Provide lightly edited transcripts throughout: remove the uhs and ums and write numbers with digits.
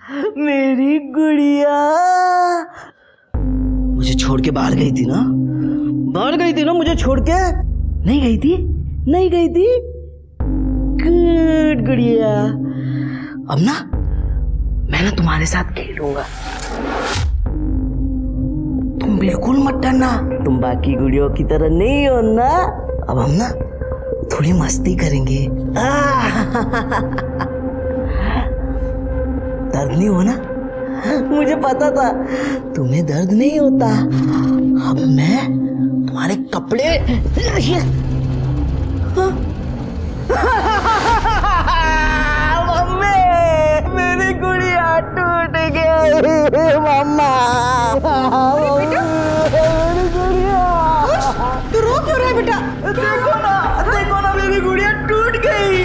मेरी गुड़िया मुझे छोड़ के बाहर गई थी ना, मुझे छोड़ के नहीं गई थी, गुड गुड़िया। अब ना मैं ना तुम्हारे साथ खेलूंगा, तुम बिल्कुल मत डरना, तुम बाकी गुड़ियों की तरह नहीं हो ना। अब हम ना थोड़ी मस्ती करेंगे। दर्द नहीं हो ना, मुझे पता था तुम्हें दर्द नहीं होता। अब मैं तुम्हारे कपड़े मम्मी, मेरी गुड़िया टूट गई मम्मा। मेरी गुड़िया, तू रो क्यों रहा है बेटा? देखो ना मेरी गुड़िया टूट गई।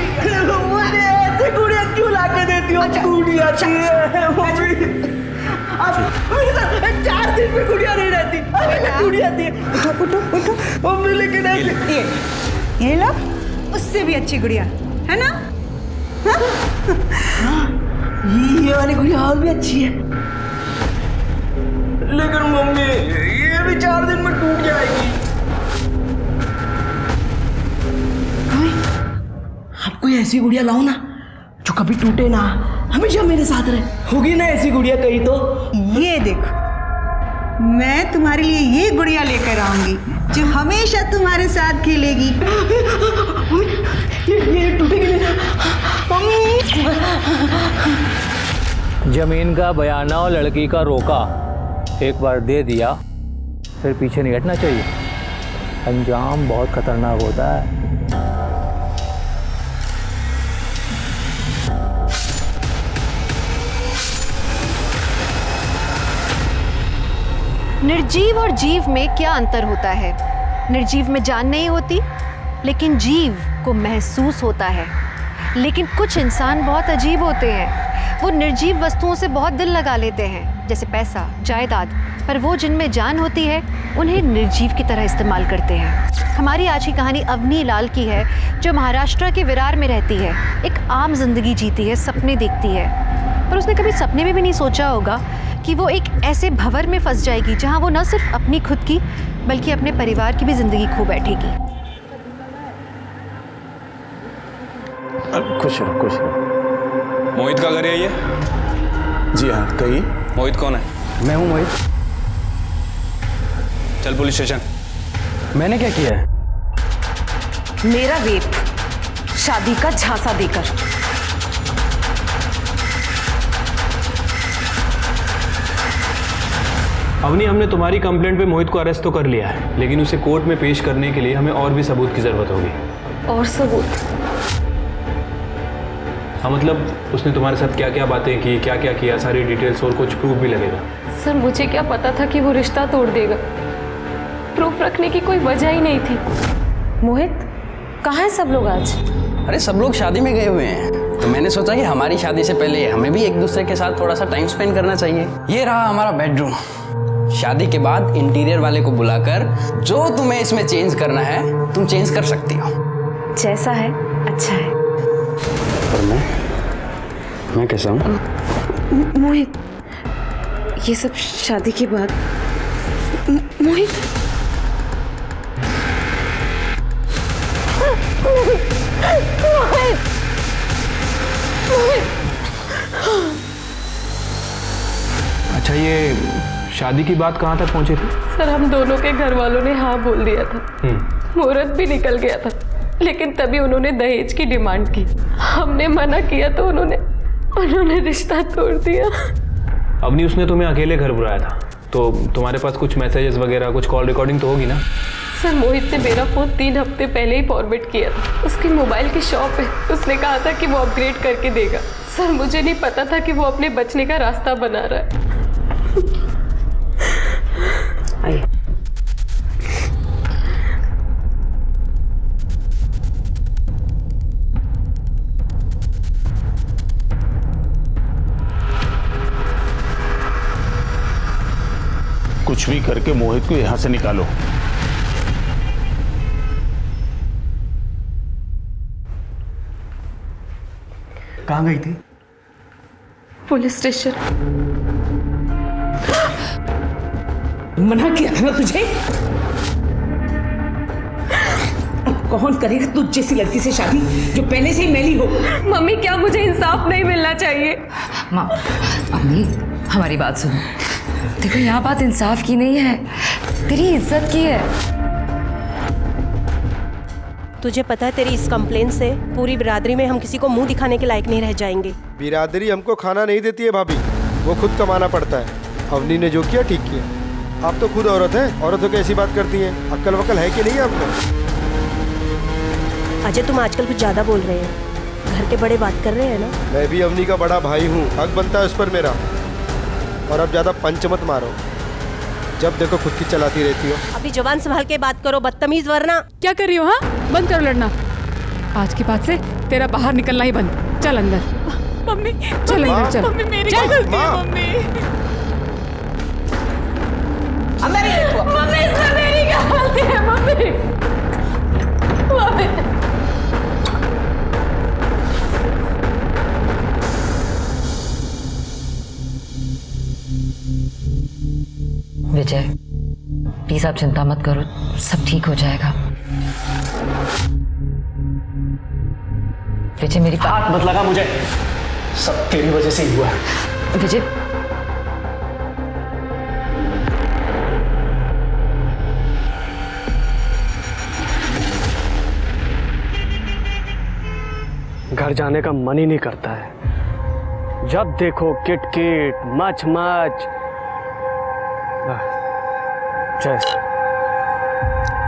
मुझे ऐसे गुड़िया क्यों लाके देती हो? टूट जाती है मम्मी। अब मेरे साथ 4 दिन में गुड़िया नहीं रहती, टूट जाती है। उठो मम्मी, लेकिन ये लो, उससे भी अच्छी गुड़िया है ना? ये वाली गुड़िया और भी अच्छी है, लेकिन मम्मी ये भी 4 दिन में टूट जाएगी। आप कोई ऐसी गुड़िया लाओ ना जो कभी टूटे ना, हमेशा मेरे साथ रहे। होगी ना ऐसी गुड़िया कहीं तो? ये देखो, मैं तुम्हारे लिए ये गुड़िया लेकर आऊंगी जो हमेशा तुम्हारे साथ खेलेगी। ये टूटेगी नहीं। जमीन का बयाना और लड़की का रोका, एक बार दे दिया फिर पीछे नहीं हटना चाहिए, अंजाम बहुत खतरनाक होता है। निर्जीव और जीव में क्या अंतर होता है? निर्जीव में जान नहीं होती, लेकिन जीव को महसूस होता है। लेकिन कुछ इंसान बहुत अजीब होते हैं, वो निर्जीव वस्तुओं से बहुत दिल लगा लेते हैं, जैसे पैसा, जायदाद, पर वो जिनमें जान होती है उन्हें निर्जीव की तरह इस्तेमाल करते हैं। हमारी आज की कहानी अवनी लाल की है, जो महाराष्ट्र के विरार में रहती है, एक आम जिंदगी जीती है, सपने देखती है, पर उसने कभी सपने में भी नहीं सोचा होगा कि वो एक ऐसे भंवर में फंस जाएगी जहां वो न सिर्फ अपनी खुद की बल्कि अपने परिवार की भी जिंदगी खो बैठेगी। खुश रहो। मोहित का घर है ये? जी हाँ, कहिए। मोहित कौन है? मैं हूँ मोहित। चल पुलिस स्टेशन। मैंने क्या किया है? मेरा रेप शादी का झांसा देकर। अवनी, हमने तुम्हारी कंप्लेंट पे मोहित को अरेस्ट तो कर लिया है, लेकिन उसे कोर्ट में पेश करने के लिए हमें और भी सबूत की जरूरत होगी। और सबूत? हाँ, मतलब उसने तुम्हारे साथ क्या क्या बातें की, क्या क्या किया, सारी डिटेल्स और कुछ प्रूफ भी लगेगा। सर, मुझे क्या पता था कि वो रिश्ता तोड़ देगा। प्रूफ रखने की कोई वजह ही नहीं थी। मोहित, कहाँ है सब लोग आज? अरे सब लोग शादी में गए हुए हैं, तो मैंने सोचा कि हमारी शादी से पहले हमें भी एक दूसरे के साथ थोड़ा सा टाइम स्पेंड करना चाहिए। ये रहा हमारा बेडरूम। शादी के बाद इंटीरियर वाले को बुलाकर जो तुम्हें इसमें चेंज करना है तुम चेंज कर सकती हो। जैसा है अच्छा है। पर मैं कैसा हूँ? मोहित, ये सब शादी के बाद। मोहित, अच्छा, ये शादी की बात कहाँ तक पहुँची थी? सर, हम दोनों के घर वालों ने हाँ बोल दिया था, मुहूर्त भी निकल गया था, लेकिन तभी उन्होंने दहेज की डिमांड की। हमने मना किया तो उन्होंने रिश्ता तोड़ दिया। अवनी, उसने तुम्हें अकेले घर बुलाया था, तो तुम्हारे पास कुछ मैसेजेस वगैरह, कुछ कॉल रिकॉर्डिंग तो होगी ना? सर, मोहित ने मेरा फ़ोन 3 हफ्ते पहले ही फॉरवर्ड किया था। उसकी मोबाइल की शॉप है, उसने कहा था कि वो अपग्रेड करके देगा। सर, मुझे नहीं पता था कि वो अपने बचने का रास्ता बना रहा है। आइए। कुछ भी करके मोहित को यहां से निकालो। कहाँ गई थी? Police station. मना किया था ना तुझे। कौन करेगा तुझ जैसी लड़की से शादी जो पहले से ही मैली हो। मम्मी क्या मुझे इंसाफ नहीं मिलना चाहिए? माँ, अम्मी हमारी बात सुनो। देखो यहाँ बात इंसाफ की नहीं है, तेरी इज्जत की है। तुझे पता है तेरी इस कंप्लेन से पूरी बिरादरी में हम किसी को मुंह दिखाने के लायक नहीं रह जाएंगे। बिरादरी हमको खाना नहीं देती है भाभी, वो खुद कमाना पड़ता है। अवनी ने जो किया ठीक किया। आप तो खुद औरत हैं, औरतों की ऐसी बात करती हैं। अक्ल वक्ल है कि नहीं है आपको? अजय तुम आजकल कुछ ज्यादा बोल रहे हैं, घर के बड़े बात कर रहे हैं ना। मैं भी अवनी का बड़ा भाई हूँ, हक बनता है उस पर मेरा। और अब ज्यादा पंच मत मारो, जब देखो खुद की चलाती रहती हो। अभी जवान संभाल के बात करो, बदतमीज वरना। क्या कर रही हो? हाँ, बंद करो लड़ना। आज के बाद से तेरा बाहर निकलना ही बंद। चल अंदर। मम्मी चल अंदर चल। मम्मी मेरी क्या गलती है मम्मी? मम्मी इसमें मेरी क्या गलती है? मम्मी विजय प्लीज आप चिंता मत करो, सब ठीक हो जाएगा। विजय मेरी हाथ मत लगा मुझे, सब तेरी वजह से ही हुआ है। विजय घर जाने का मन ही नहीं करता है। जब देखो किट किट मच मच।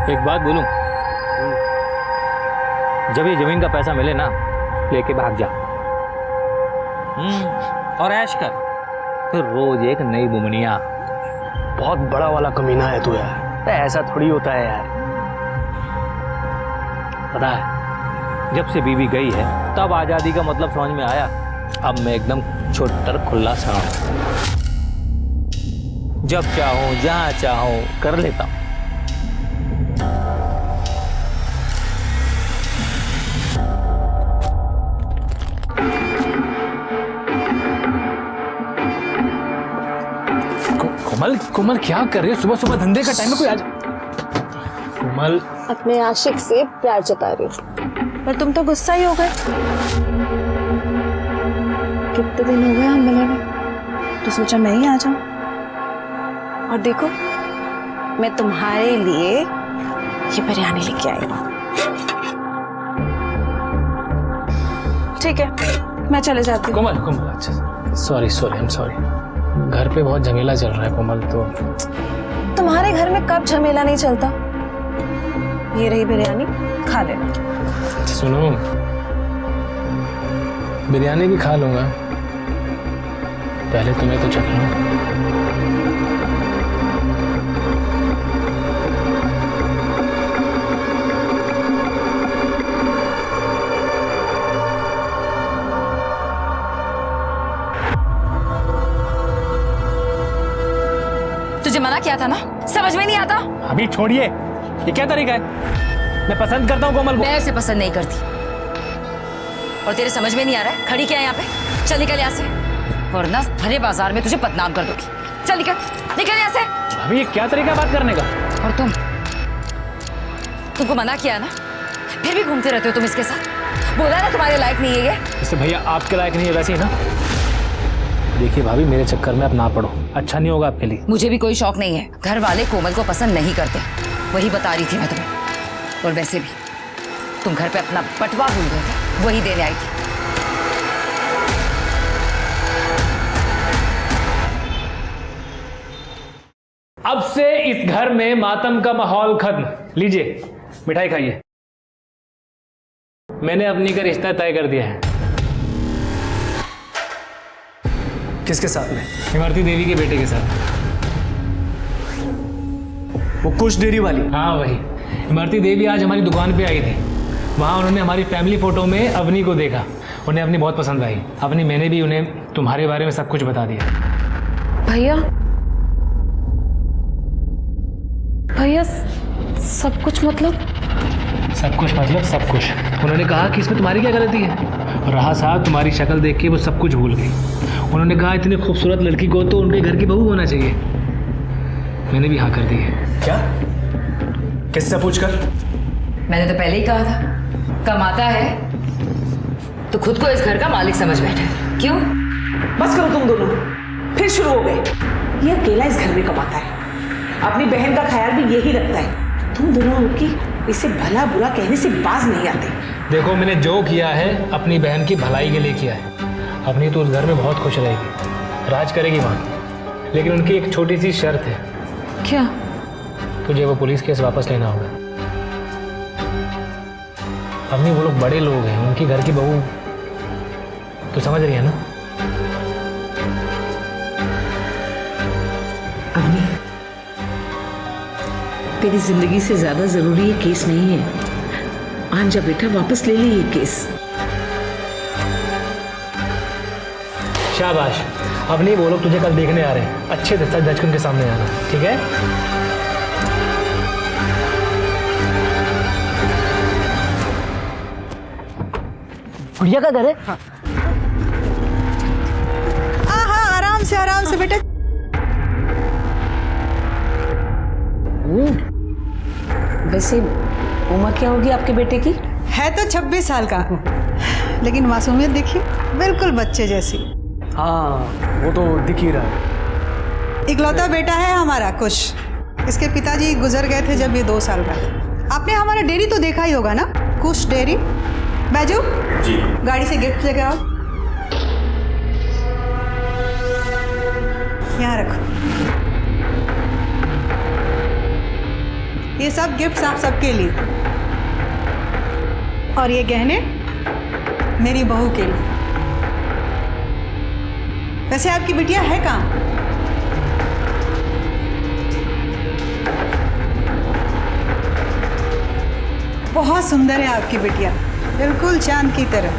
एक बात बोलूं, जब ये जमीन का पैसा मिले ना, लेके भाग जा और ऐश कर, फिर रोज एक नई बुमनिया। बहुत बड़ा वाला कमीना है तू यार, ऐसा थोड़ी होता है यार। पता है, जब से बीवी गई है तब आज़ादी का मतलब समझ में आया। अब मैं एकदम छुट्टर खुला सा हूं, जब चाहूं जहां चाहूं कर लेता हूं। कोमल कोमल क्या कर रही हो? सुबह सुबह धंधे का टाइम है कोई आज। कोमल अपने आशिक से प्यार जता रही हूँ, पर तुम तो गुस्सा ही हो गए। कितने दिन हो गए हम मिले हुए, तो सोचा मैं ही आ जाऊं। और देखो मैं तुम्हारे लिए ये बिरयानी लेके आई हूँ। ठीक है, मैं चले जाती हूँ। कोमल कोमल अच्छा sorry sorry I am sorry. घर पे बहुत झमेला चल रहा है कोमल। तो तुम्हारे घर में कब झमेला नहीं चलता? ये रही बिरयानी, खा लेना। सुनो, बिरयानी भी खा लूंगा, पहले तुम्हें तो चख लूं। तुझे मना किया था ना, समझ में नहीं आता? अभी छोड़िए, ये क्या तरीका है? मैं पसंद करता हूँ कोमल को। मैं उसे पसंद नहीं करती, और तेरे समझ में नहीं आ रहा है? खड़ी क्या है यहाँ पे? चल निकल यहाँ से, वरना भरे बाजार में तुझे बदनाम कर दूंगी। चल निकल निकल यहाँ से। अभी ये क्या तरीका बात करने का? और तुमको मना किया ना, फिर भी घूमते रहते हो तुम इसके साथ। बोला ना तुम्हारे लायक नहीं है ये। जैसे भैया आपके लायक नहीं है वैसे ही ना। देखिए भाभी, मेरे चक्कर में आप ना पड़ो, अच्छा नहीं होगा आपके लिए। मुझे भी कोई शौक नहीं है, घर वाले कोमल को पसंद नहीं करते, वही बता रही थी मैं तुम्हें। और वैसे भी तुम घर पे अपना बटवा भूल गए थे, वही देने आई थी। अब से इस घर में मातम का माहौल खत्म। लीजिए मिठाई खाइए। मैंने अपनी का रिश्ता तय कर दिया है। किसके साथ में? इमरती देवी के बेटे के साथ। वो कुछ डेरी वाली? हाँ वही। इमरती देवी आज हमारी दुकान पे आई थी, वहाँ उन्होंने हमारी फैमिली फोटो में अवनी को देखा, उन्हें अपनी बहुत पसंद आई। अपनी मैंने भी उन्हें तुम्हारे बारे में सब कुछ बता दिया। भैया भैया सब कुछ मतलब? सब कुछ मतलब सब कुछ। उन्होंने कहा कि इसमें तुम्हारी क्या गलती है। रहा साहब, तुम्हारी शक्ल देख के वो सब कुछ भूल गई। उन्होंने कहा इतनी खूबसूरत लड़की को तो उनके घर की बहू होना चाहिए। मैंने भी हाँ कर दी है। क्या? किससे पूछकर? मैंने तो पहले ही कहा था, कमाता है तो खुद को इस घर का मालिक समझ बैठे। क्यों? बस करो तुम दोनों, फिर शुरू हो गए। ये अकेला इस घर में कमाता है, अपनी बहन का ख्याल भी यही रखता है। तुम दोनों की इसे भला बुरा कहने से बाज नहीं आते। देखो, मैंने जो किया है अपनी बहन की भलाई के लिए किया है। अपनी तो उस घर में बहुत खुश रहेगी, राज करेगी वहाँ। लेकिन उनकी एक छोटी सी शर्त है। क्या? तुझे वो पुलिस केस वापस लेना होगा। अपनी वो लोग बड़े लोग हैं, उनकी घर की बहू तो समझ रही है ना। अवनी, तेरी जिंदगी से ज्यादा जरूरी ये केस नहीं है। आंजा बेटा, वापस ले ली ये केस। शाबाश। अब नहीं, वो लोग तुझे कल देखने आ रहे हैं। अच्छे से सच धड़कन के सामने आना, ठीक है? गुड़िया का घर है? हाँ हाँ, आराम से बेटा। वैसे उम्र क्या होगी आपके बेटे की? है तो 26 साल का, लेकिन मासूमियत देखिए, बिल्कुल बच्चे जैसी। हाँ, वो तो दिख ही रहा है। इकलौता बेटा है हमारा कुश। इसके पिताजी गुजर गए थे जब ये 2 साल का था। आपने हमारा डेयरी तो देखा ही होगा ना, कुश डेयरी। बैजू जी, गाड़ी से गिफ्ट लेकर आओ। यहाँ रखो, ये सब गिफ्ट्स आप सबके लिए, और ये गहने मेरी बहू के लिए। वैसे आपकी बिटिया है कहाँ? बहुत सुंदर है आपकी बिटिया, बिल्कुल चांद की तरह।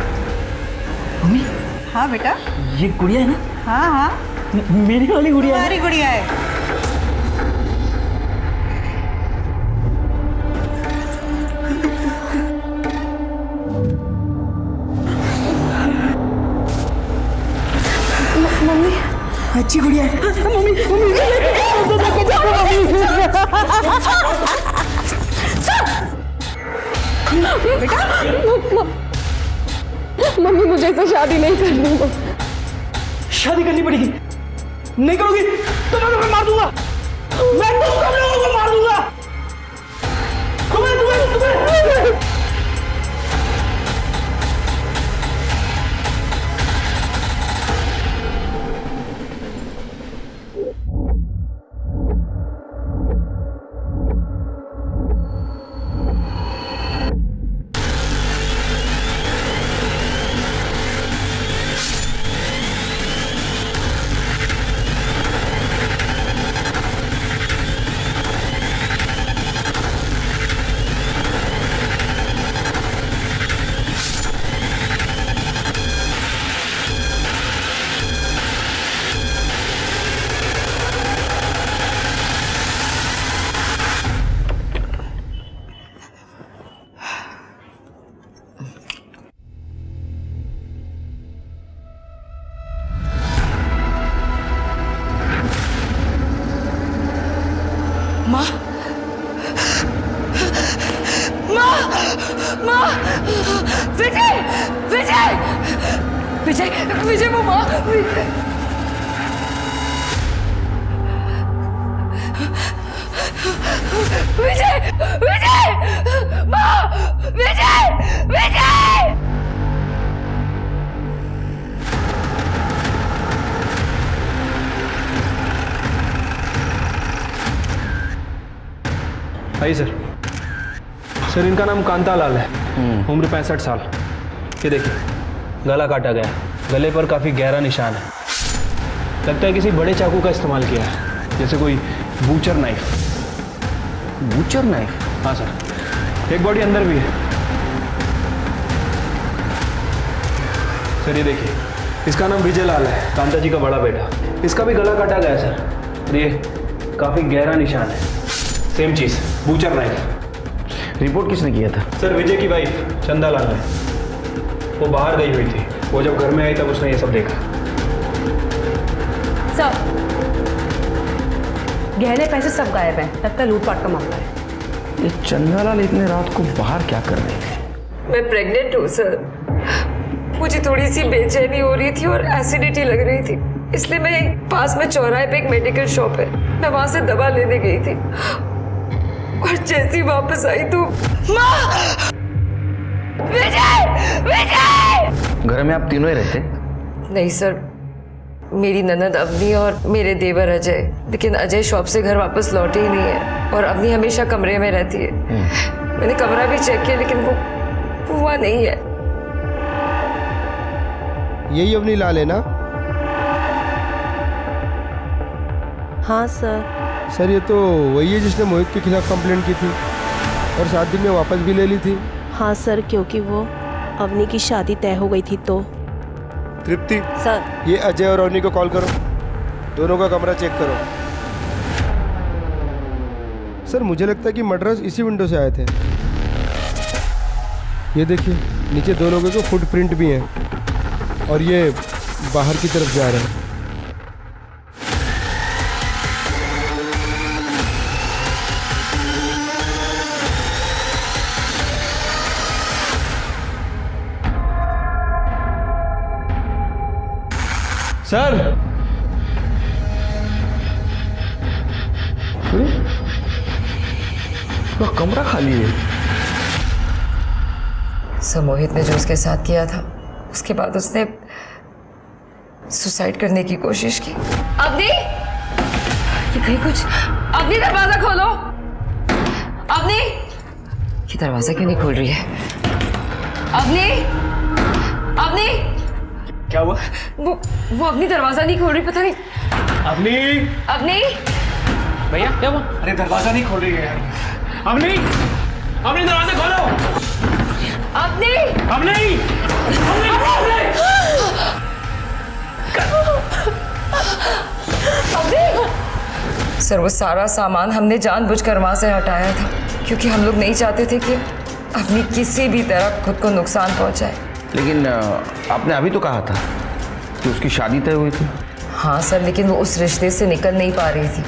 मम्मी, हाँ बेटा, ये गुड़िया है ना? हाँ हाँ, मेरी वाली गुड़िया है। हमारी गुड़िया है। मम्मी, अच्छी गुड़िया है। मम्मी, बेटा, मम्मी मुझे इससे शादी नहीं करनी। शादी करनी पड़ेगी। नहीं करोगी तो मैं तुम्हें मार दूंगा। मैं तुम सब लोगों को मार दूंगा। तुम्हें माँ, माँ, माँ, विजय, विजय, विजय, विजय, वो माँ, विजय, विजय, माँ, विजय, विजय। आइए सर। सर, इनका नाम कांतालाल है, उम्र 65 साल। ये देखिए, गला काटा गया, गले पर काफ़ी गहरा निशान है। लगता है किसी बड़े चाकू का इस्तेमाल किया है, जैसे कोई बूचर नाइफ। Butcher knife? हाँ सर। एक बॉडी अंदर भी है। सर ये देखिए, इसका नाम विजय लाल है, कांता जी का बड़ा बेटा। इसका भी गला काटा गया सर। ये काफ़ी गहरा निशान है, सेम चीज़, बूचर नाइफ। रिपोर्ट किसने किया था? सर विजय की वाइफ चंदा लाल ने। वो बाहर गई हुई थी, वो जब घर में आई तब उसने ये सब देखा। गहने पैसे सब गायब हैं। लगता है लूटपाट का मामला है। ये चंदालाल इतने रात को बाहर क्या कर रहे थे? मैं प्रेग्नेंट हूँ सर। मुझे थोड़ी सी बेचैनी हो रही थी और एसिडिटी लग रही थी, इसलिए मैं पास में चौराहे पे एक मेडिकल शॉप है, मैं वहां से दवा लेने गई थी और जैसी वापस आई तो माँ! विजय! विजय! घर में आप तीनों ही रहते? नहीं सर, मेरी ननद अवनी और मेरे देवर अजय, लेकिन अजय शॉप से घर वापस लौटे ही नहीं है और अवनी हमेशा कमरे में रहती है। मैंने कमरा भी चेक किया लेकिन वो वहाँ नहीं है। यही अवनी लाल है ना? हाँ सर। सर ये तो वही है जिसने मोहित के खिलाफ कंप्लेंट की थी और 7 दिन में वापस भी ले ली थी। हाँ सर, क्योंकि वो अवनी की शादी तय हो गई थी तो। तृप्ति सर, ये अजय और अवनी को कॉल करो, दोनों का कमरा चेक करो। सर मुझे लगता है कि मर्डरर्स इसी विंडो से आए थे। ये देखिए नीचे 2 लोगों के फुटप्रिंट भी हैं और ये बाहर की तरफ जा रहे हैं। सर तो कमरा खाली है। सर मोहित ने जो उसके साथ किया था उसके बाद उसने सुसाइड करने की कोशिश की। अवनी, ये कहीं कुछ। अवनी दरवाजा खोलो। अवनी, ये दरवाजा क्यों नहीं खोल रही है? अवनी, अवनी, क्या हुआ? वो अवनी दरवाजा नहीं खोल रही, पता नहीं। अवनी! अवनी! भैया क्या हुआ? अरे दरवाजा नहीं खोल रही है यार। अवनी! अवनी दरवाजा खोलो! अवनी! अवनी! सर वो सारा सामान हमने जानबूझकर वहां से हटाया था क्योंकि हम लोग नहीं चाहते थे कि अवनी किसी भी तरह खुद को नुकसान पहुंचाए। लेकिन आपने अभी तो कहा था कि उसकी शादी तय हुई थी। हाँ सर, लेकिन वो उस रिश्ते से निकल नहीं पा रही थी,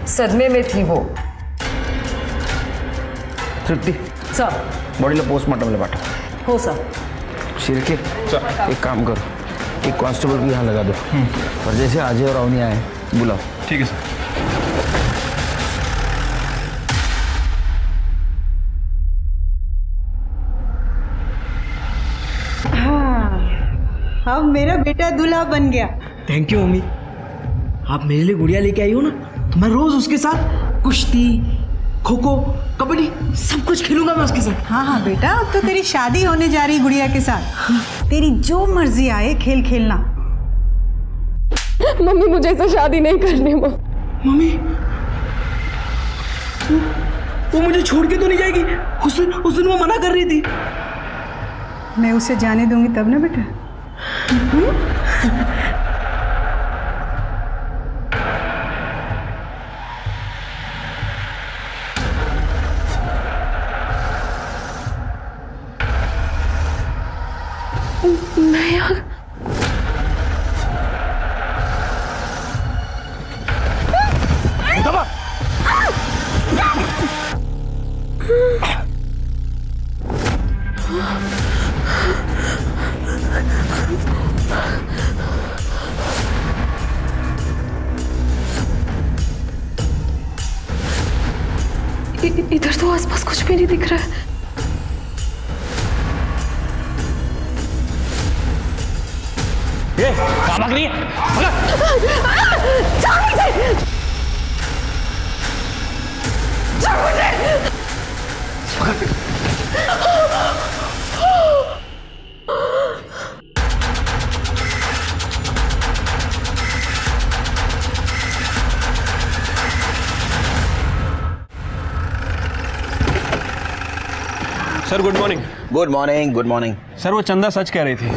सदमे में थी वो। तृप्ति सर। बॉडी लो पोस्टमार्टम ले बांटो। हो सर। शिरके एक काम करो, एक कांस्टेबल को यहाँ लगा दो और जैसे अजय और अवनी आए बुलाओ। ठीक है सर। अब मेरा बेटा दूल्हा बन गया। Thank you mummy. आप मेरे लिए गुड़िया लेके आई हो ना, तो मैं रोज उसके साथ कुश्ती, खो खो, कबड्डी सब कुछ खेलूंगा मैं उसके साथ। हाँ हाँ बेटा, अब तो तेरी शादी होने जा रही गुड़िया के साथ। तेरी जो मर्जी आए खेल खेलना। मम्मी मुझे ऐसे शादी नहीं करनी। मम्मी वो मुझे छोड़ के तो नहीं जाएगी? उस दिन वो मना कर रही थी। मैं उसे जाने दूंगी तब ना बेटा। इधर तो आसपास कुछ भी नहीं दिख रहा है। ये कहाँ भाग रही है? Sir good morning. Good morning. Good morning. Sir वो चंदा सच कह रही थी।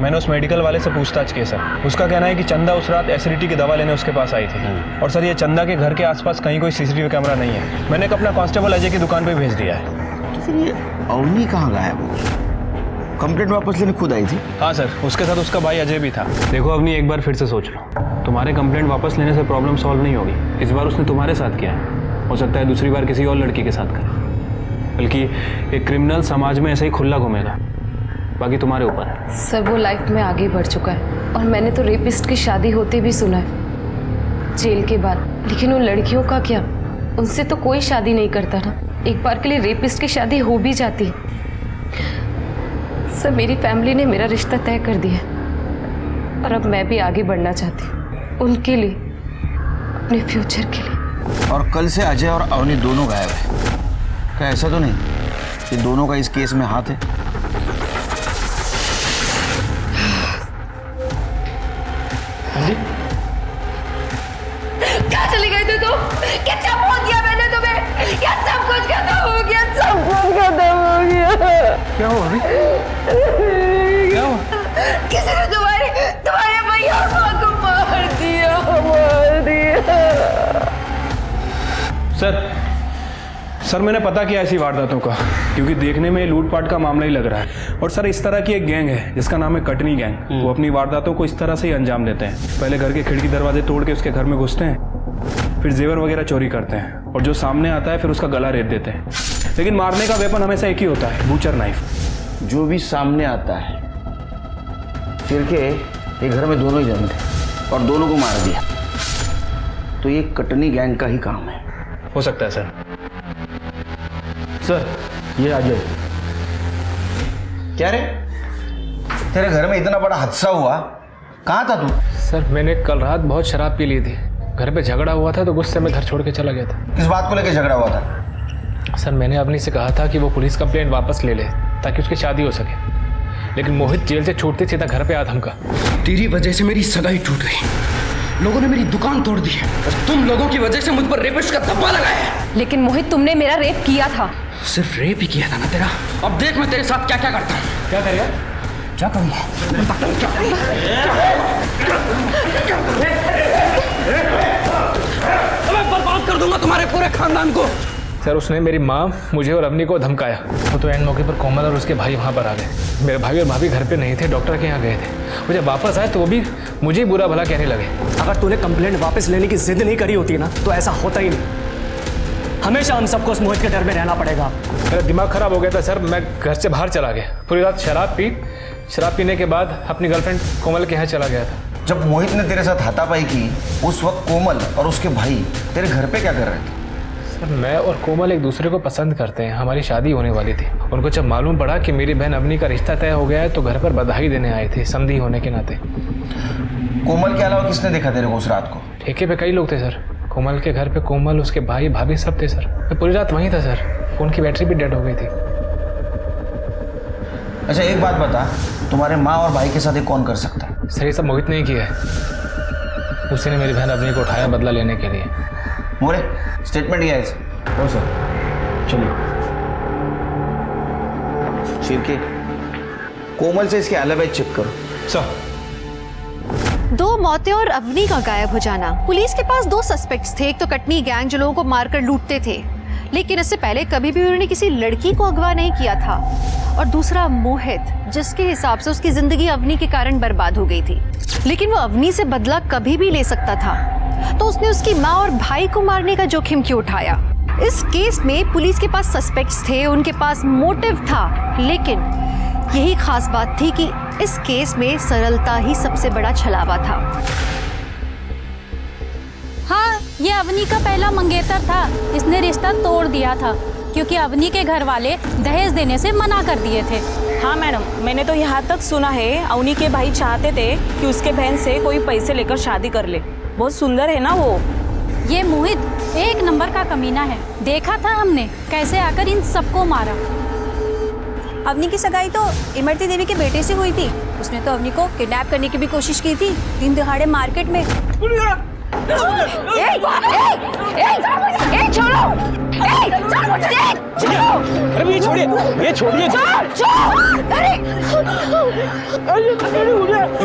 मैंने उस मेडिकल वाले से पूछताछ की सर। उसका कहना है कि चंदा उस रात एसिडिटी की दवा लेने उसके पास आई थी। और सर ये चंदा के घर के आसपास कहीं कोई सीसीटीवी कैमरा नहीं है। मैंने अपना कांस्टेबल अजय की दुकान पे भेज दिया है। तो फिर ये अवनी कहाँ गायब हो? कंप्लेंट वापस लेने खुद आई थी? हाँ सर, उसके साथ उसका भाई अजय भी था। देखो अवनी, एक बार फिर से सोच लो। तुम्हारे कंप्लेंट वापस लेने से प्रॉब्लम सॉल्व नहीं होगी। इस बार उसने तुम्हारे साथ किया है, हो सकता है दूसरी बार किसी और लड़की के साथ करे। बल्कि एक क्रिमिनल समाज में ऐसे ही खुला घूमेगा, बाकी तुम्हारे ऊपर है। सर वो लाइफ में आगे बढ़ चुका है और मैंने तो रेपिस्ट की शादी होते भी सुना है जेल के बाद। लेकिन उन लड़कियों का क्या, उनसे तो कोई शादी नहीं करता ना। एक बार के लिए रेपिस्ट की शादी हो भी जाती। सर मेरी फैमिली ने मेरा रिश्ता तय कर दिया और अब मैं भी आगे बढ़ना चाहती हूँ उनके लिए, अपने फ्यूचर के लिए। और कल से अजय और अवनी दोनों गायब है। क्या ऐसा तो नहीं कि दोनों का इस केस में हाथ है? क्या चली गई थी तुम? कितना बोल दिया मैंने तुम्हें? क्या सब कुछ खत्म हो गया? सब कुछ खत्म हो गया। क्या हुआ अभी? क्या हुआ? किसी ने तुम्हारे भैया और माँ को मार दिया। सर मैंने पता किया ऐसी वारदातों का, क्योंकि देखने में लूटपाट का मामला ही लग रहा है। और सर इस तरह की एक गैंग है जिसका नाम है कटनी गैंग। वो अपनी वारदातों को इस तरह से ही अंजाम देते हैं। पहले घर के खिड़की दरवाजे तोड़ के उसके घर में घुसते हैं, फिर जेवर वगैरह चोरी करते हैं और जो सामने आता है फिर उसका गला रेत देते हैं। लेकिन मारने का वेपन हमेशा एक ही होता है, बूचर नाइफ। जो भी सामने आता है, फिर के एक घर में दोनों ही जन थे और दोनों को मार दिया, तो ये कटनी गैंग का ही काम है। हो सकता है सर। सर ये अजय। क्या रे, तेरे घर में इतना बड़ा हादसा हुआ, कहाँ था तू? सर मैंने कल रात बहुत शराब पी ली थी, घर पे झगड़ा हुआ था तो गुस्से में घर छोड़ के चला गया था। किस बात को लेकर झगड़ा हुआ था? सर मैंने अवनी से कहा था कि वो पुलिस कंप्लेंट वापस ले ले ताकि उसकी शादी हो सके, लेकिन मोहित जेल से छूटते सीधा घर पे आ धमका। तेरी वजह से मेरी सगाई टूट गई, लोगों ने मेरी दुकान तोड़ दी है और तुम लोगों की वजह से मुझ पर रेपिस्ट का धब्बा लगाया है। लेकिन मोहित तुमने मेरा रेप किया था। सिर्फ रेप ही किया था ना तेरा? अब देख मैं तेरे साथ क्या क्या करता हूँ। क्या करेगा? क्या करूँगा? मैं बर्बाद कर दूंगा तुम्हारे पूरे खानदान को। सर उसने मेरी माँ, मुझे और अवनी को धमकाया। वो तो एंड मौके पर कोमल और उसके भाई वहाँ पर आ गए। मेरे भाई और भाभी घर पे नहीं थे, डॉक्टर के यहाँ गए थे। वो जब वापस आए तो वो भी मुझे बुरा भला कहने लगे। अगर तूने कंप्लेंट वापस लेने की जिद नहीं करी होती ना तो ऐसा होता ही नहीं। हमेशा हम सबको उस मोहित के डर में रहना पड़ेगा। मेरा दिमाग खराब हो गया था सर, मैं घर से बाहर चला गया। पूरी रात शराब पीने के बाद अपनी गर्लफ्रेंड कोमल के यहाँ चला गया था। जब मोहित ने तेरे साथ हाथापाई की, उस वक्त कोमल और उसके भाई तेरे घर पे क्या कर रहे थे? सर मैं और कोमल एक दूसरे को पसंद करते हैं, हमारी शादी होने वाली थी। उनको जब मालूम पड़ा कि मेरी बहन अवनी का रिश्ता तय हो गया है तो घर पर बधाई देने आए थे, समधी होने के नाते। कोमल के अलावा किसने देखा तेरे को उस रात को? ठेके पे कई लोग थे सर। कोमल के घर पे कोमल, उसके भाई भाभी सब थे सर। मैं पूरी रात वहीं था सर, फ़ोन की बैटरी भी डेड हो गई थी। अच्छा एक बात बता, तुम्हारे माँ और भाई के साथ कौन कर सकता है? सर ये सब मोहित ने ही किया है। उसी ने मेरी बहन अवनी को उठाया बदला लेने के लिए। मोरे स्टेटमेंट दिया है। हो सर, चलिए। शिरके, कोमल से इसके अलावा चेक करो। सर 2 मौतें और अवनी का गायब हो जाना। पुलिस के पास 2 सस्पेक्ट्स थे। एक तो कटनी गैंग जो लोगों को मारकर लूटते थे, लेकिन इससे पहले कभी भी उन्होंने किसी लड़की को अगवा नहीं किया था। और दूसरा मोहित, जिसके हिसाब से उसकी जिंदगी अवनी के कारण बर्बाद हो गई थी, लेकिन वो अवनी से बदला कभी भी ले सकता था, तो उसने उसकी माँ और भाई को मारने का जोखिम क्यों उठाया? इस केस में पुलिस के पास सस्पेक्ट्स थे, उनके पास मोटिव था, लेकिन यही खास बात थी कि इस केस में सरलता ही सबसे बड़ा छलावा था। हाँ, ये अवनी का पहला मंगेतर था। इसने रिश्ता तोड़ दिया था क्योंकि अवनी के घर वाले दहेज देने से मना कर दिए थे। हाँ मैडम, मैंने तो यहाँ तक सुना है अवनी के भाई चाहते थे कि उसके बहन से कोई पैसे लेकर शादी कर ले। बहुत सुंदर है ना वो। ये मोहित एक नंबर का कमीना है। देखा था हमने कैसे आकर इन सबको मारा। अवनी की सगाई तो इमरती देवी के बेटे से हुई थी। उसने तो अवनी को किडनैप करने की भी कोशिश की थी, दिन दिहाड़े मार्केट में। ये छोड़िए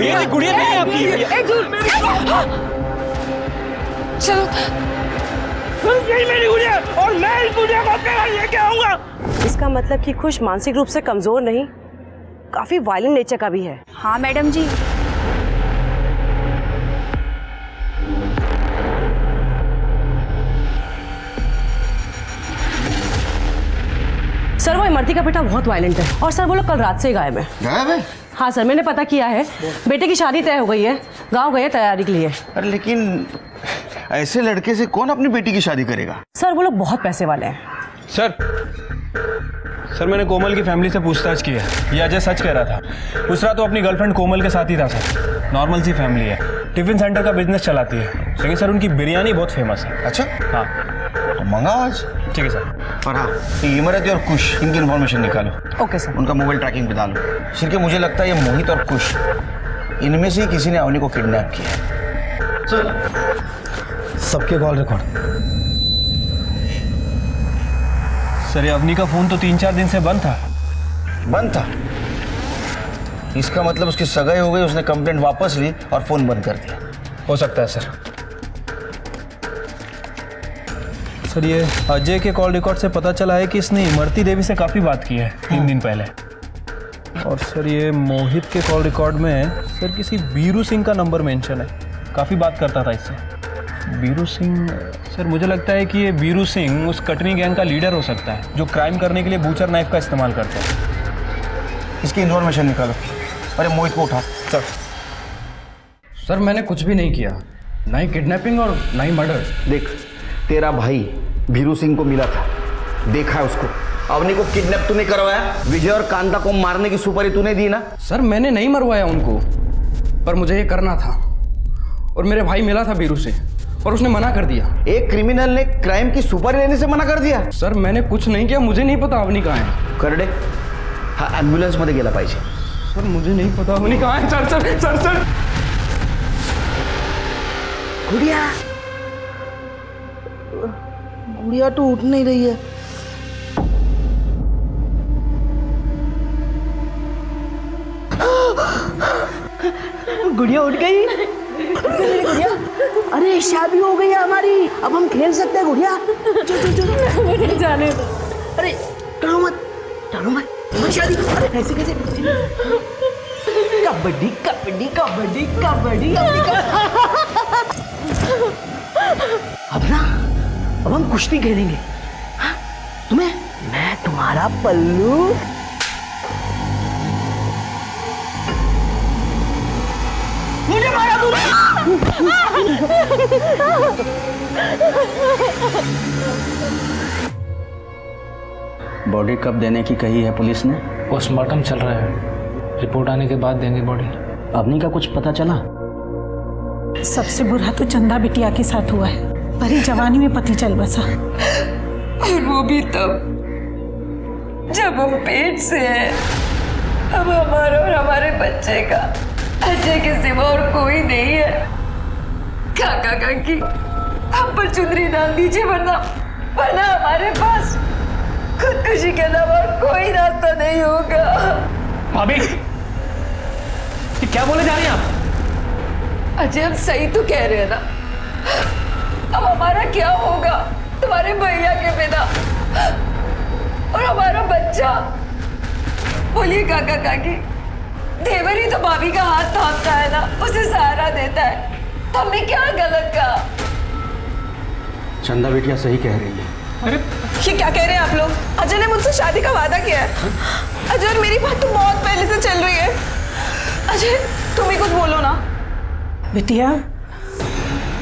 ये गुड़िया नहीं है आपकी। चलो यही मेरी गुड़िया और मैं इस गुड़िया को अपने घर लेके आऊंगा। इसका मतलब कि खुश मानसिक रूप से कमजोर नहीं, काफी वायलेंट नेचर का भी है। हाँ मैडम जी। इमरती का बेटा बहुत वायलेंट है और सर वो लोग कल रात से गायब है। गायब है? हाँ सर, मैंने पता किया है, बेटे की शादी तय हो गई है, गांव गए तैयारी के लिए। अरे लेकिन ऐसे लड़के से कौन अपनी बेटी की शादी करेगा? सर वो लोग बहुत पैसे वाले हैं। सर मैंने कोमल की फैमिली से पूछताछ की है, ये अजय सच कह रहा था। उस रात तो अपनी गर्लफ्रेंड कोमल के साथ ही था सर। नॉर्मल सी फैमिली है, टिफिन सेंटर का बिजनेस चलाती है, लेकिन सर उनकी बिरयानी बहुत फेमस है। अच्छा? हाँ तो मंगाओ आज। ठीक है सर। और हाँ, ये इमरती और कुश, इनकी इन्फॉर्मेशन निकालो। Okay sir. उनका मोबाइल ट्रैकिंग पे डालो। सिर्फ मुझे लगता है ये मोहित और कुश, इनमें से किसी ने अवनी को किडनैप किया है। सर सबके कॉल रिकॉर्ड। सर ये अवनी का फोन तो 3-4 दिन से बंद था। बंद था? इसका मतलब उसकी सगाई हो गई, उसने कंप्लेंट वापस ली और फोन बंद कर दिया। हो सकता है सर। सर ये अजय के कॉल रिकॉर्ड से पता चला है कि इसने इमरती देवी से काफ़ी बात की है 3 दिन पहले। और सर ये मोहित के कॉल रिकॉर्ड में सर किसी बीरू सिंह का नंबर मेंशन है, काफ़ी बात करता था इससे। बीरू सिंह, सर मुझे लगता है कि ये बीरू सिंह उस कटनी गैंग का लीडर हो सकता है जो क्राइम करने के लिए बूचर नाइफ का इस्तेमाल करता है। इसकी इन्फॉर्मेशन निकालो। अरे मोहित को उठा। सर मैंने कुछ भी नहीं किया, ना ही किडनैपिंग और ना ही मर्डर। देख, तेरा भाई भीरू सिंह को मिला था, देखा है उसको। अवनी को किडनैप तूने करवाया, विजय और कांता को मारने की सुपारी तूने दी ना? सर मैंने नहीं मरवाया उनको, पर मुझे ये करना था। और मेरे भाई मिला था बीरू से और उसने मना कर दिया। एक क्रिमिनल ने क्राइम की सुपारी लेने से मना कर दिया? सर मैंने कुछ नहीं किया, मुझे नहीं पता अवनी कहाँ है। करडे हा ॲम्ब्युलन्स मध्ये गेला पाहिजे। सर मुझे नहीं पता अवनी कहाँ है। सर सर सर सर गुड़िया, गुड़िया तो उठ नहीं रही है। गुड़िया उठ गई। गुड़िया, अरे शादी हो गई है हमारी, अब हम खेल सकते हैं गुड़िया। चल जाने दो। अरे टालो मत, हमारी शादी। अरे ऐसे कैसे? कबड्डी कबड्डी कबड्डी कबड्डी। अब हम कुश्ती खेलेंगे। हाँ? तुम्हें मैं तुम्हारा पल्लू। मुझे मारा तूने। बॉडी कब देने की कही है पुलिस ने? पोस्टमार्टम चल रहा है, रिपोर्ट आने के बाद देंगे बॉडी। अवनी का कुछ पता चला? सबसे बुरा तो चंदा बिटिया के साथ हुआ है, भरी जवानी में पति चल बसा। और वो भी तब जब हम पेट से हैं। अब हमारा और हमारे बच्चे का अजय के सिवा और कोई नहीं है। काका काकी हम पर चुनरी डाल दीजिए, वरना हमारे पास खुदकुशी के अलावा कोई रास्ता नहीं होगा। भाभी ये क्या बोले जा रही हैं आप? अजय हम सही तो कह रहे हैं ना। अब हमारा क्या होगा तुम्हारे भैया के बिना? और हमारा बच्चा? बोलिए काका काकी, देवर ही तो भाभी का हाथ थामता है ना, उसे सहारा देता है। तो हमने क्या गलत कहा? चंदा बेटिया सही कह रही है। अरे ये क्या कह रहे हैं आप लोग? अजय ने मुझसे शादी का वादा किया है। अजय और मेरी बात तो बहुत पहले से चल रही है। अजय तुम ही कुछ बोलो ना। बिटिया,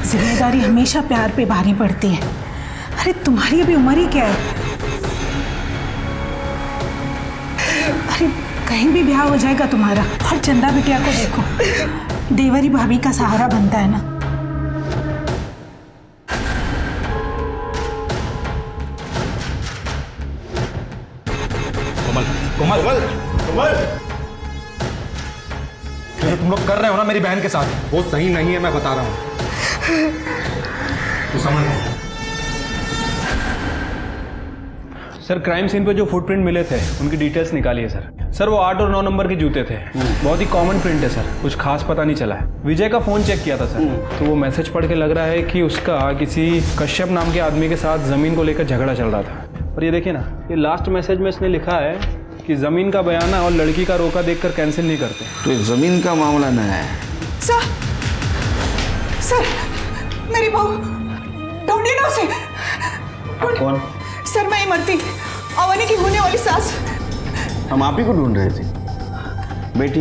जिम्मेदारी हमेशा प्यार पे भारी पड़ती है। अरे तुम्हारी अभी उम्र ही क्या है? अरे कहीं भी ब्याह हो जाएगा तुम्हारा। और चंदा बिटिया को देखो, देवरी भाभी का सहारा बनता है ना। कोमल, जो तुम लोग कर रहे हो ना मेरी बहन के साथ, वो सही नहीं है, मैं बता रहा हूं। तो समझ लो। सर क्राइम सीन पे जो फुटप्रिंट मिले थे उनकी डिटेल्स निकालिए सर। वो 8 और 9 नंबर के जूते थे। बहुत ही कॉमन प्रिंट है सर, कुछ खास पता नहीं चला है। विजय का फोन चेक किया था सर, तो वो मैसेज पढ़ के लग रहा है कि उसका किसी कश्यप नाम के आदमी के साथ जमीन को लेकर झगड़ा चल रहा था। और ये देखिए ना, ये लास्ट मैसेज में इसने लिखा है कि जमीन का बयाना और लड़की का रोका देखकर कैंसिल नहीं करते। तो ये जमीन का मामला न है। सर मेरी बहू ढूंढिए ना उसे। कौन? सर मैं इमरती, अवनी की होने वाली सास। हम आप ही को ढूंढ रहे थे। बेटी,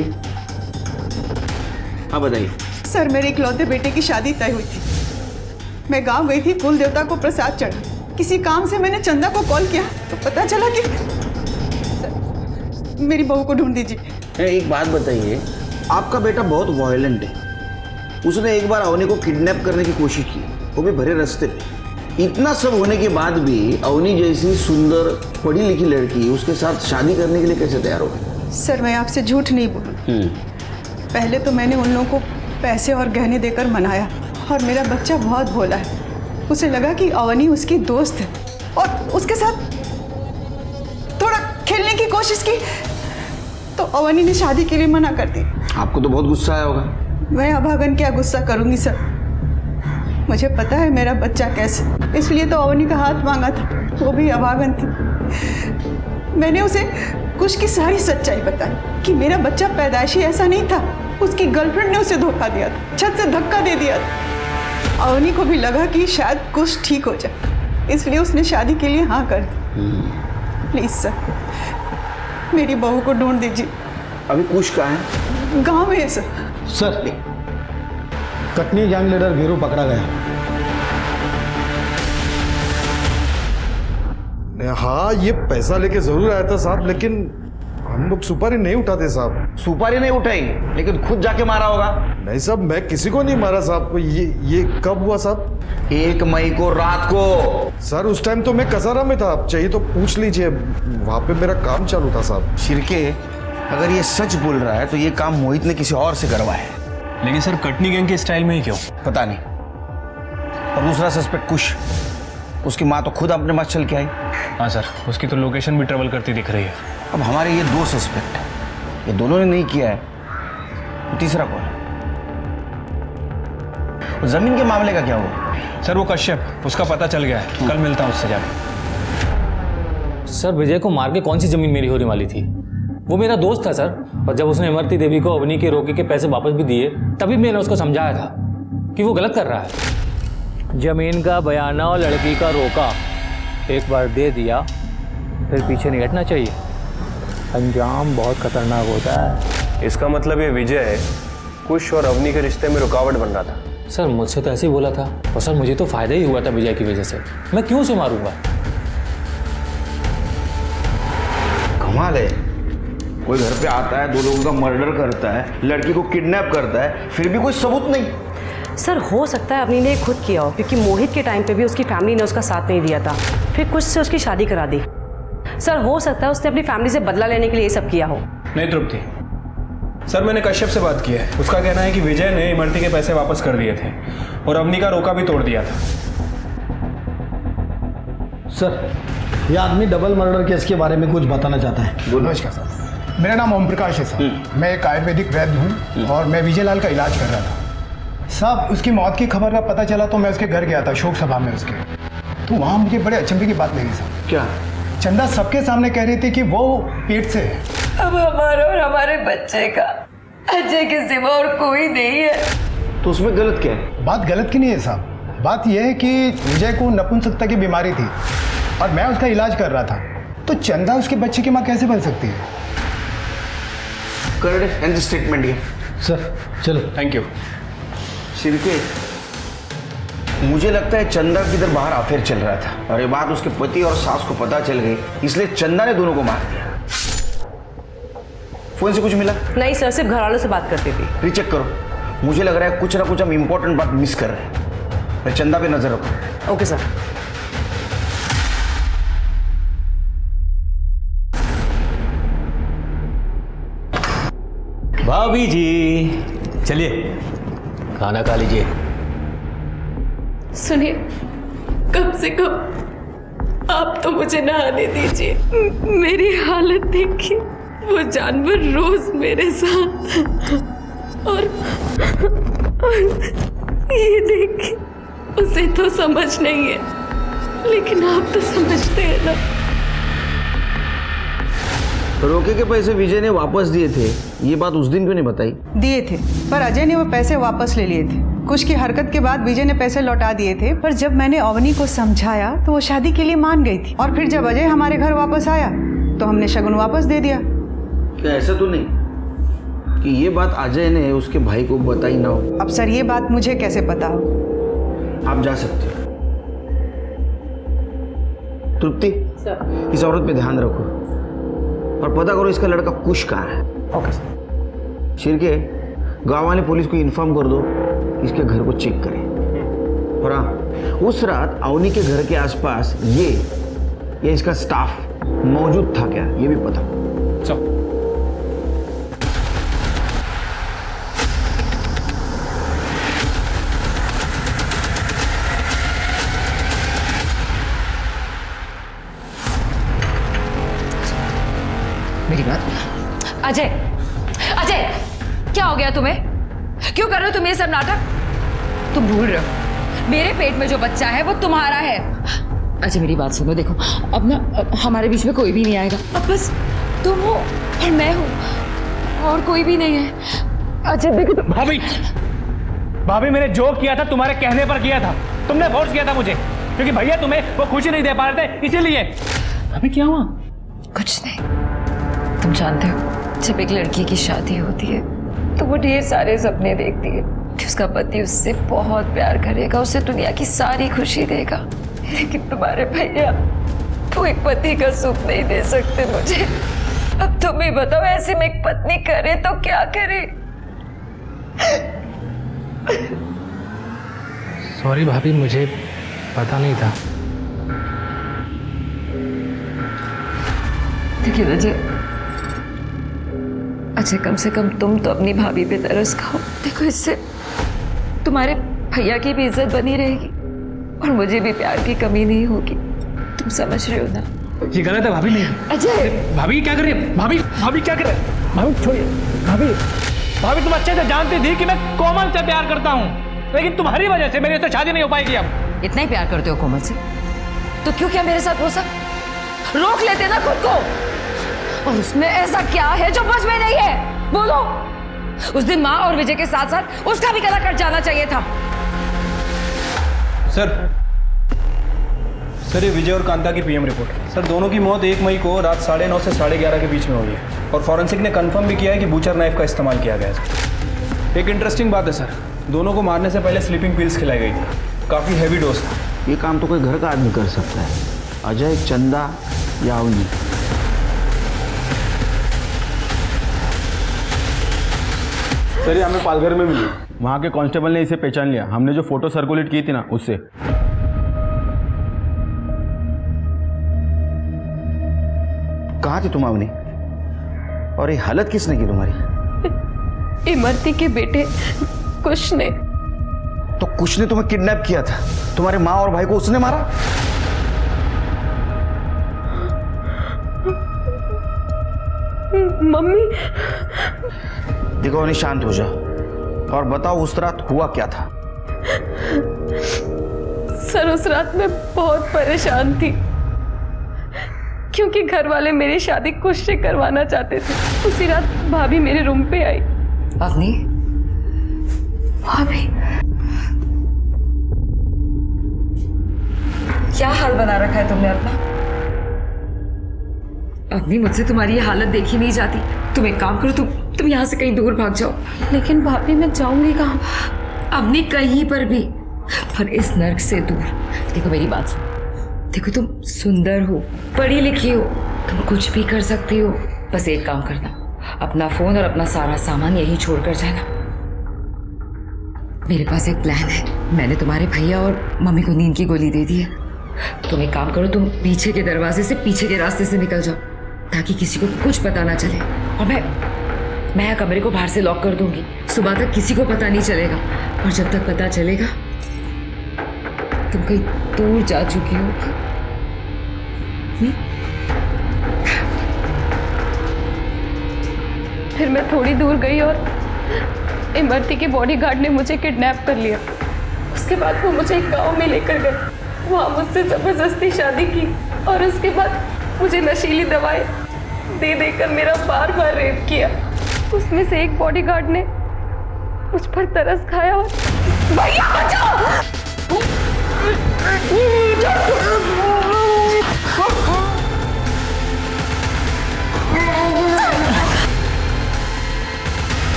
हाँ बताइए। सर, मेरे इकलौते बेटे की शादी तय हुई थी। मैं गांव गई थी कुल देवता को प्रसाद चढ़ा। किसी काम से मैंने चंदा को कॉल किया तो पता चला कि मेरी बहू को ढूंढ दीजिए। एक बात बताइए, आपका बेटा बहुत वायलेंट है। उसने एक बार अवनी को किडनैप करने की कोशिश की, वो भी भरे रास्ते पे। इतना सब होने के बाद भी अवनी जैसी सुंदर पढ़ी लिखी लड़की उसके साथ शादी करने के लिए कैसे तैयार हो गई? सर, मैं आपसे झूठ नहीं बोलूँ। पहले तो मैंने उन लोगों को पैसे और गहने देकर मनाया, और मेरा बच्चा बहुत भोला है। उसे लगा कि अवनी उसकी दोस्त है और उसके साथ थोड़ा खेलने की कोशिश की, तो अवनी ने शादी के लिए मना कर दी। आपको तो बहुत गुस्सा आया होगा। मैं अभागन क्या गुस्सा करूंगी सर, मुझे पता है मेरा बच्चा कैसे, इसलिए तो अवनी का हाथ मांगा था, वो भी अभागन थी। मैंने उसे कुछ की सारी सच्चाई बताई कि मेरा बच्चा पैदाइशी ऐसा नहीं था, उसकी गर्लफ्रेंड ने उसे धोखा दिया था, छत से धक्का दे दिया था। अवनी को भी लगा कि शायद कुछ ठीक हो जाए, इसलिए उसने शादी के लिए हाँ कर दी। प्लीज सर, मेरी बहू को ढूंढ दीजिए। अभी कुछ कहाँ है? गाँव में है sir. Sir, Katni gang leader Veeru पकड़ा गया। हाँ, ये पैसा लेके जरूर आया था साहब, लेकिन हम लोग सुपारी नहीं उठाते साहब। सुपारी नहीं उठाई, लेकिन खुद जाके मारा होगा। नहीं साहब, मैं किसी को नहीं मारा साहब। ये कब हुआ साहब? 1 मई को रात को। सर, उस टाइम तो मैं कसारा में था, आप चाहिए तो पूछ लीजिए, वहां पे मेरा काम चालू था साहब। शिरके, अगर ये सच बोल रहा है तो ये काम मोहित ने किसी और से करवाया है। लेकिन सर, कटनी गैंग के स्टाइल में ही क्यों? पता नहीं। और दूसरा सस्पेक्ट कुश, उसकी माँ तो खुद अपने पास चल के आई। हाँ सर, उसकी तो लोकेशन भी ट्रेवल करती दिख रही है। अब हमारे ये 2 सस्पेक्ट हैं, ये दोनों ने नहीं किया है, तो तीसरा कौन है? जमीन के मामले का क्या हुआ? सर, वो कश्यप, उसका पता चल गया है, कल मिलता हूँ उससे जाकर। सर, विजय को मार के कौन सी जमीन मेरी होने वाली थी? वो मेरा दोस्त था सर, और जब उसने इमरती देवी को अवनी के रोके के पैसे वापस भी दिए, तभी मैंने उसको समझाया था कि वो गलत कर रहा है। जमीन का बयाना और लड़की का रोका, एक बार दे दिया फिर पीछे नहीं हटना चाहिए। अंजाम बहुत खतरनाक होता है। इसका मतलब ये विजय कुश और अवनी के रिश्ते में रुकावट बन रहा था। सर, मुझसे तो ऐसे ही बोला था, और सर मुझे तो फायदा ही हुआ था विजय की वजह से। मैं क्यों उसे मारूंगा? कमाल है, कोई घर पे आता है, 2 लोगों का मर्डर करता है, लड़की को किडनैप करता है, फिर भी कोई सबूत नहीं। सर, हो सकता है अवनी ने खुद किया हो, क्योंकि मोहित के टाइम पे भी उसकी फैमिली ने उसका साथ नहीं दिया था, फिर कुछ से उसकी शादी करा दी। सर, हो सकता है उसने अपनी फैमिली से बदला लेने के लिए ये सब किया हो। नहीं तृप्ति, सर मैंने कश्यप से बात की है, उसका कहना है कि विजय ने इमरती के पैसे वापस कर दिए थे और अवनी का रोका भी तोड़ दिया था। सर, ये आदमी डबल मर्डर केस के बारे में कुछ बताना चाहता है। नमस्कार सर, मेरा नाम ओम प्रकाश है सर। मैं एक आयुर्वेदिक वैद्य हूँ और मैं विजय लाल का इलाज कर रहा था साहब। उसकी मौत की खबर का पता चला तो मैं उसके घर गया था, शोक सभा में उसके। तो वहाँ मुझे बड़े अचंभे की बात लगी सर। क्या? चंदा सबके सामने कह रही थी कि वो पेट से है। अब हमारा और हमारे बच्चे का अजय के सिवा और कोई नहीं है। तो उसमें गलत क्या है? बात गलत की नहीं है साहब, बात यह है कि विजय को नपुंसकता की बीमारी थी और मैं उसका इलाज कर रहा था, तो चंदा उसके बच्चे की माँ कैसे बन सकती है? करेक्ट एंड स्टेटमेंट ये सर। चलो, थैंक यू। शिरके, मुझे लगता है चंदा किधर बाहर अफेयर चल रहा था और ये बात उसके पति और सास को पता चल गई, इसलिए चंदा ने दोनों को मार दिया। फोन से कुछ मिला? नहीं सर, सिर्फ घर वालों से बात करती थी। रीचेक करो, मुझे लग रहा है कुछ ना कुछ हम इंपॉर्टेंट बात मिस कर रहे हैं। मैं चंदा पे नजर रखो। Okay sir. भाभी जी, चलिए खाना खा लीजिए। सुनिए, कम से कम आप तो मुझे नहाने दीजिए। मेरी हालत देखिए, वो जानवर रोज मेरे साथ और ये देखिए, उसे तो समझ नहीं है, लेकिन आप तो समझते हैं ना। रोके के पैसे विजय ने वापस दिए थे, ये बात उस दिन क्यों नहीं बताई? दिए थे, पर अजय ने वो पैसे वापस ले लिए थे। कुछ की हरकत के बाद विजय ने पैसे लौटा दिए थे, पर जब मैंने अवनी को समझाया तो वो शादी के लिए मान गई थी। और फिर जब अजय हमारे घर वापस आया तो हमने शगुन वापस दे दिया। क्या ऐसा तो नहीं कि ये बात अजय ने उसके भाई को बताई ना हो? अब सर ये बात मुझे कैसे पता हो? आप जा सकते हो। तृप्ति, इस औरत पे ध्यान रखो और पता करो इसका लड़का कुश कहाँ है। Okay sir. शिरके, गांव वाले पुलिस को इन्फॉर्म कर दो, इसके घर को चेक करें। और हाँ, उस रात अवनी के घर के आसपास ये या इसका स्टाफ मौजूद था क्या, ये भी पता। चलो। मेरी बात। अजय, अजय, क्या हो गया तुम्हें? क्यों कर रहे हो तुम ये सब नाटक? तुम भूल रहे हो मेरे पेट में जो बच्चा है वो तुम्हारा है। अजय मेरी बात सुनो, देखो अब ना हमारे बीच में कोई भी नहीं आएगा। अब बस तुम हो और मैं हूँ और कोई भी नहीं है। अजय देखो। भाभी, भाभी मैंने जो किया था तुम्हारे कहने पर किया था। तुमने फोर्स किया था मुझे, क्योंकि भैया तुम्हें वो खुशी नहीं दे पा रहे थे, इसीलिए। अभी क्या हुआ? कुछ नहीं। तुम जानते हो जब एक लड़की की शादी होती है तो वो ढेर सारे सपने देखती है कि उसका पति उससे बहुत प्यार करेगा, उसे दुनिया की सारी खुशी देगा। लेकिन तुम्हारे भैया वो एक पति का सुख नहीं दे सकते मुझे। अब तुम ही बताओ, ऐसे में एक पत्नी करे तो क्या करे? सॉरी भाभी, मुझे पता नहीं था। देखिए अजय, कम से कम तुम तो अपनी भाभी पे तरस खाओ। देखो इससे तुम्हारे भैया की भी इज्जत बनी रहेगी और मुझे भी प्यार की कमी नहीं होगी। तुम समझ रहे हो ना? ये गलत है भाभी। नहीं अजय, भाभी क्या कर रही है? भाभी क्या कर रही है? भाभी छोड़िए। भाभी तुम अच्छे से जानती थी कि मैं कोमल से प्यार करता हूँ, लेकिन तुम्हारी वजह से मेरी उससे शादी नहीं हो पाएगी। अब इतना ही प्यार करते हो कोमल से तो क्यों क्या मेरे साथ वो सब रोक लेते ना खुद को? और उसमें ऐसा क्या है जो मुझ में नहीं है? बोलो। उस दिन माँ और विजय के साथ साथ उसका भी गला कट जाना चाहिए था। सर ये विजय और कांता की पीएम रिपोर्ट। सर दोनों की मौत 1 मई को रात 9:30 से 11:30 के बीच में हुई है और फॉरेंसिक ने कंफर्म भी किया है कि बूचर नाइफ का इस्तेमाल किया गया है। एक इंटरेस्टिंग बात है सर, दोनों को मारने से पहले स्लीपिंग पिल्स खिलाई गई थी। काफ़ी हैवी डोज था। ये काम तो कोई घर का आदमी कर सकता है, अजय, चंदा या अवनी। सर ये हमें पालघर में मिली, वहाँ के कांस्टेबल ने इसे पहचान लिया। हमने जो फोटो सर्कुलेट की थी ना उससे। कहाँ थी तुम अवनी? और ये हालत किसने की तुम्हारी? इमरती के बेटे कुश ने। तो कुश ने तुम्हें किडनैप किया था? तुम्हारे माँ और भाई को उसने मारा? मम्मी। देखो अवनी, शांत हो जाओ और बताओ उस रात हुआ क्या था? सर उस रात मैं बहुत परेशान थी क्योंकि घर वाले मेरी शादी कुश से करवाना चाहते थे। उसी रात भाभी मेरे रूम पे आई। अवनी, भाभी क्या हाल बना रखा है तुमने अपना? अवनी मुझसे तुम्हारी ये हालत देखी नहीं जाती। तुम एक काम करो, तुम यहाँ से कहीं दूर भाग जाओ। लेकिन भाभी मैं जाऊंगी कहाँ? अवनी कहीं पर भी, पर इस नर्क से दूर। देखो मेरी बात सुनो, देखो तुम सुंदर हो, पढ़ी लिखी हो, तुम कुछ भी कर सकती हो। बस एक काम करना, अपना फोन और अपना सारा सामान यहीं छोड़कर जाना। मेरे पास एक प्लान है। मैंने तुम्हारे भैया और मम्मी को नींद की गोली दे दी है। तुम एक काम करो, तुम पीछे के दरवाजे से, पीछे के रास्ते से निकल जाओ ताकि किसी को कुछ पता ना चले। और मैं कमरे को बाहर से लॉक कर दूंगी। सुबह तक किसी को पता नहीं चलेगा और जब तक पता चलेगा तुम कहीं दूर जा चुकी हो। फिर मैं थोड़ी दूर गई और इमरती के बॉडीगार्ड ने मुझे किडनैप कर लिया। उसके बाद वो मुझे एक गांव में लेकर गए, वहाँ मुझसे जबरदस्ती शादी की और उसके बाद मुझे नशीली दवाएं दे देकर मेरा बार बार रेप किया। उसमें से एक बॉडीगार्ड ने मुझ पर तरस खाया और भैया बचाओ!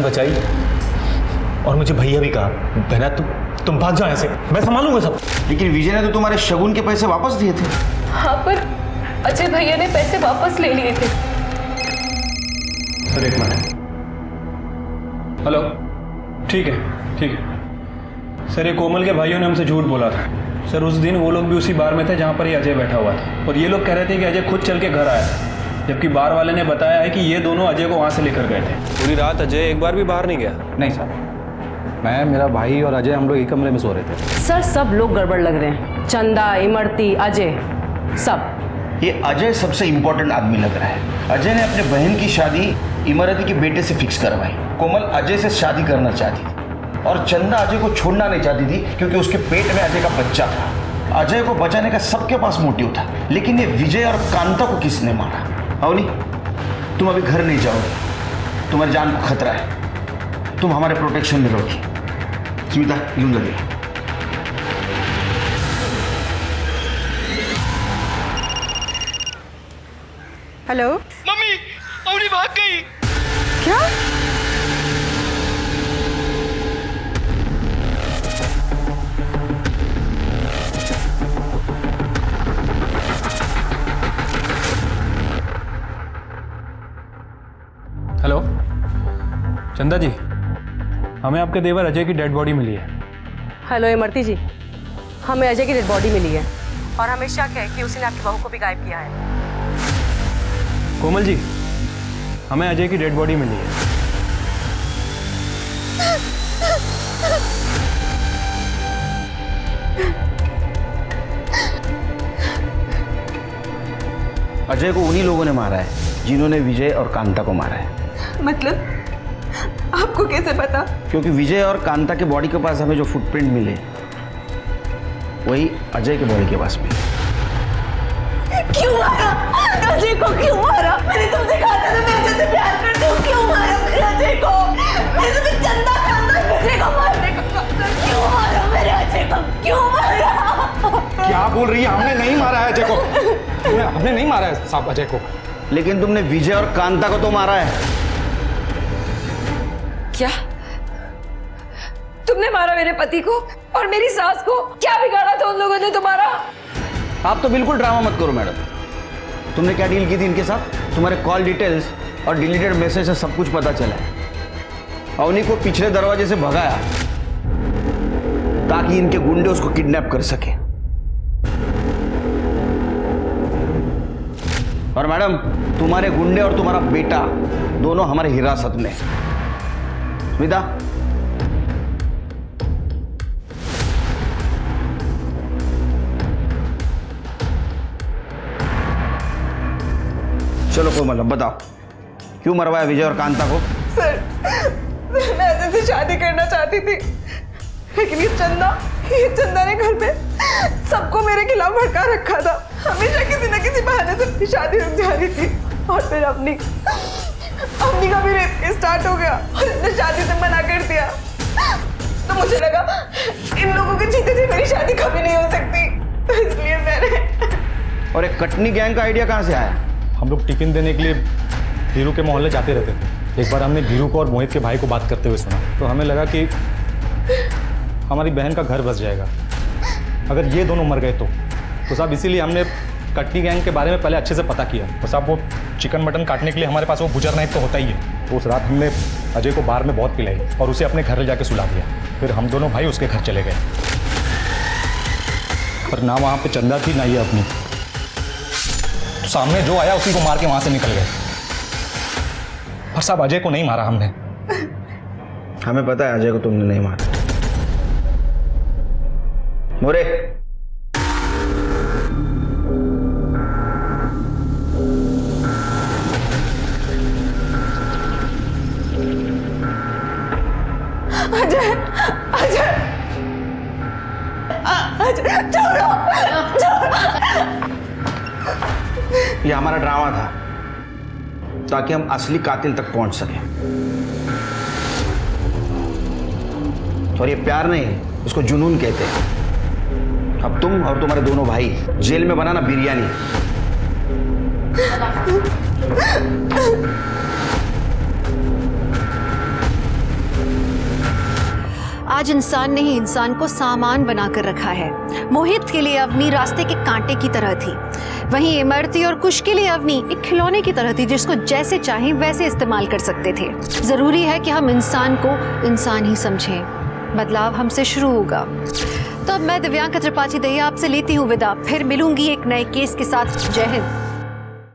बचाई और मुझे भैया भी कहा, बहना तुम भाग जाओ ऐसे, मैं संभालूंगा सब। लेकिन विजय ने तो तुम्हारे शगुन के पैसे वापस दिए थे। हाँ, पर अजय भैया ने पैसे वापस ले लिए थे। सर एक मिनट। हेलो, ठीक है ठीक है सर, ये कोमल के भाइयों ने हमसे झूठ बोला था सर। उस दिन वो लोग भी उसी बार में थे जहाँ पर ये अजय बैठा हुआ था, और ये लोग कह रहे थे कि अजय खुद चल के घर आया था, जबकि बार वाले ने बताया है कि ये दोनों अजय को वहाँ से लेकर गए थे। पूरी रात अजय एक बार भी बाहर नहीं गया। नहीं सर, मैं, मेरा भाई और अजय हम लोग एक कमरे में सो रहे थे। सर सब लोग गड़बड़ लग रहे हैं, चंदा, इमरती, अजय, सब। ये अजय सबसे इंपॉर्टेंट आदमी लग रहा है। अजय ने अपने बहन की शादी इमरती के बेटे से फिक्स करवाई। कोमल अजय से शादी करना चाहती थी, और चंदा अजय को छोड़ना नहीं चाहती थी क्योंकि उसके पेट में अजय का बच्चा था। अजय को बचाने का सबके पास मोटिव था, लेकिन ये विजय और कांता को किसने मारा? अवनी, तुम अभी घर नहीं जाओगे, तुम्हारी जान को खतरा है, तुम हमारे प्रोटेक्शन में रहोगी। स्मिता, यूं लगे। हेलो मम्मी, अवनी भाग गई। क्या? हेलो चंदा जी, हमें आपके देवर अजय की डेड बॉडी मिली है। हेलो इमरती जी, हमें अजय की डेड बॉडी मिली है और हमें शक है कि उसने आपकी बहू को भी गायब किया है। कोमल जी, हमें अजय की डेड बॉडी मिली है। अजय को उन्हीं लोगों ने मारा है जिन्होंने विजय और कांता को मारा है। मतलब आपको कैसे पता? क्योंकि विजय और कांता के बॉडी के पास हमें जो फुटप्रिंट मिले, वही अजय के बॉडी के पास मिले। क्यों मारा? अजय को क्यों मारा? मैंने तुमसे कहा था मैं अजय से प्यार करती हूँ, क्यों मारा मेरे अजय को? मैंने तुम्हें चंदा खानदान अजय को मारने का कहा था, क्यों मारा मेरे अजय को? क्यों मारा? क्या बोल रही है? हमने नहीं मारा है अजय को। हमने नहीं मारा है साहब अजय को। लेकिन तुमने विजय और कांता को तो मारा है। क्या तुमने मारा मेरे पति को और मेरी सास को? क्या बिगाड़ा था उन लोगों ने तुम्हारा? आप तो बिल्कुल ड्रामा मत करो मैडम। तुमने क्या डील की थी इनके साथ? तुम्हारे कॉल डिटेल्स और डिलीटेड मैसेज से सब कुछ पता चला है। अवनी को पिछले दरवाजे से भगाया ताकि इनके गुंडे उसको किडनैप कर सके। और मैडम, तुम्हारे गुंडे और तुम्हारा बेटा दोनों हमारे हिरासत में। स्मिता, चलो कोमल, अब बताओ क्यों मरवाया विजय और कांता को? सर, मैं अजय से शादी करना चाहती थी, लेकिन ये चंदा ने घर पे सबको मेरे खिलाफ भड़का रखा था। हमेशा किसी न किसी बहाने से शादी रुक जा रही थी, और फिर अपनी का भी रेप स्टार्ट हो गया और इसने शादी से मना कर दिया। तो मुझे लगा इन लोगों के जीते जी मेरी शादी कभी नहीं हो सकती, तो इसलिए मैंने। और एक कटनी गैंग का आइडिया कहाँ से आया? हम लोग टिफिन देने के लिए धीरू के मोहल्ले जाते रहते थे। एक बार हमने धीरू को और मोहित के भाई को बात करते हुए सुना, तो हमें लगा कि हमारी बहन का घर बस जाएगा अगर ये दोनों मर गए तो साहब इसीलिए हमने कटनी गैंग के बारे में पहले अच्छे से पता किया। तो साहब वो चिकन मटन काटने के लिए हमारे पास वो गुजर नाइफ तो होता ही है। तो उस रात हमने अजय को बार में बहुत पिलाई और उसे अपने घर ले जाके सुला दिया। फिर हम दोनों भाई उसके घर चले गए, पर ना वहाँ पे चंदा थी ना ये अपनी। तो सामने जो आया उसी को मार के वहाँ से निकल गए। पर साहब अजय को नहीं मारा हमने। हमें पता है अजय को तुमने नहीं मारा। मोरे, अजय, अजय, अजय, छोड़ो, ये हमारा ड्रामा था ताकि हम असली कातिल तक पहुंच सकें। और ये प्यार नहीं, इसको जुनून कहते हैं। अब तुम और तुम्हारे दोनों भाई जेल में बनाना बिरयानी। आज इंसान ने ही इंसान को सामान बनाकर रखा है। मोहित के लिए अवनी रास्ते के कांटे की तरह थी, वहीं इमरती और कुश के लिए अवनी एक खिलौने की तरह थी जिसको जैसे चाहे वैसे इस्तेमाल कर सकते थे। जरूरी है कि हम इंसान को इंसान ही समझें। बदलाव हमसे शुरू होगा। तो अब मैं दिव्यांका त्रिपाठी दहिया आपसे लेती हूँ विदा। फिर मिलूंगी एक नए केस के साथ। जय हिंद।